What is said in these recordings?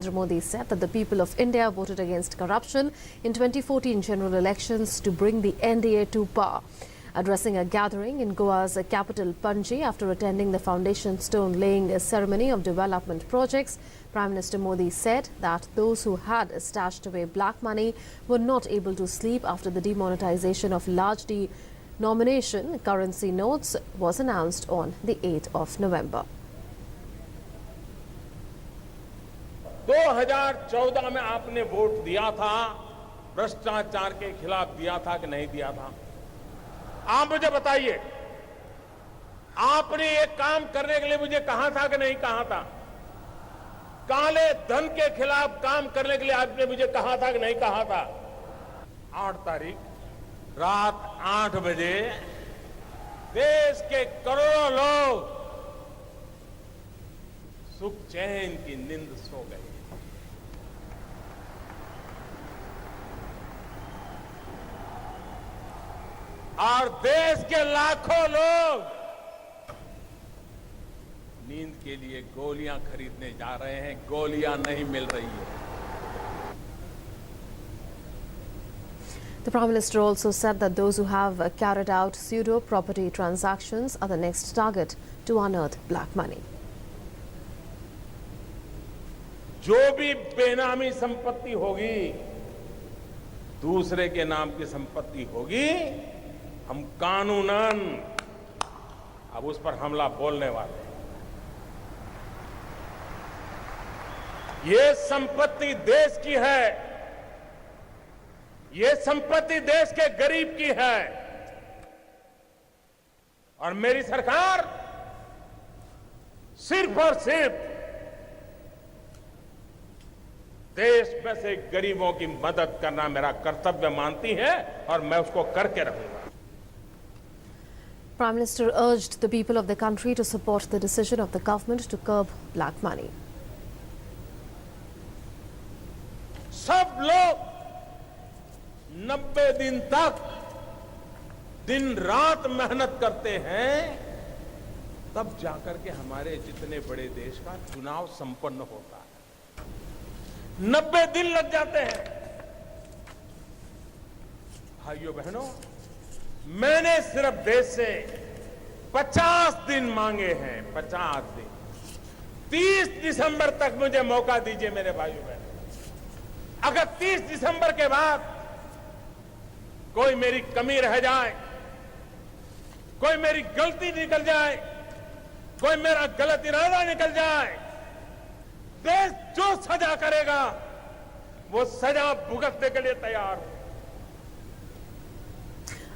Modi said that the people of India voted against corruption in 2014 general elections to bring the NDA to power. Addressing a gathering in Goa's capital Panji after attending the foundation stone laying ceremony of development projects, Prime Minister Modi said that those who had stashed away black money were not able to sleep after the demonetization of large denomination currency notes was announced on the 8th of November. 2014 में आपने vote दिया था, भ्रष्टाचार के खिलाफ दिया था कि नहीं दिया था? आप मुझे बताइए, आपने एक काम करने के लिए मुझे कहा था कि नहीं कहा था? काले धन के खिलाफ काम करने के लिए आपने मुझे कहा था कि नहीं कहा था? 8 तारीख रात 8 बजे देश के करोड़ों लोग सुख चैन की नींद सो गए। और देश के लाखों लोग नींद के लिए गोलियां खरीदने जा रहे हैं, गोलियां नहीं मिल रही है। The Prime Minister also said that those who have carried out pseudo property transactions are the next target to unearth black money. जो भी बेनामी संपत्ति होगी, दूसरे के नाम की संपत्ति होगी, हम कानूनन अब उस पर हमला बोलने वाले हैं। ये संपत्ति देश की है, ये संपत्ति देश के गरीब की है और मेरी सरकार सिर्फ और सिर्फ देश में से गरीबों की मदद करना मेरा कर्तव्य मानती है और मैं उसको करके रहूंगा। Prime Minister urged the people of the country to support the decision of the government to curb black money. सब लोग 90 दिन तक दिन रात मेहनत करते हैं, तब जाकर के हमारे जितने बड़े देश का चुनाव संपन्न होता है। 90 दिन लग जाते हैं। भाइयों बहनों, मैंने सिर्फ देश से 50 दिन मांगे हैं, 50 दिन। 30 दिसंबर तक मुझे मौका दीजिए मेरे भाइयों बहनों। अगर 30 दिसंबर के बाद कोई मेरी कमी रह जाए, कोई मेरी गलती निकल जाए, कोई मेरा गलत इरादा निकल जाए, देश जो सजा करेगा वो सजा भुगतने के लिए तैयार हूं।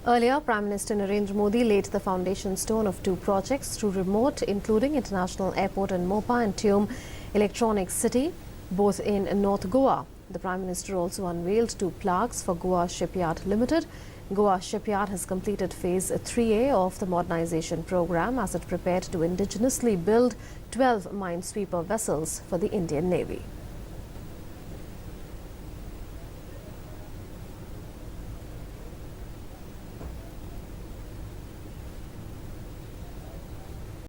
Earlier, Prime Minister Narendra Modi laid the foundation stone of 2 projects through remote, including International Airport and Mopa and Tume Electronic City, both in North Goa. The Prime Minister also unveiled 2 plaques for Goa Shipyard Limited. Goa Shipyard has completed Phase 3A of the modernization program as it prepared to indigenously build 12 minesweeper vessels for the Indian Navy.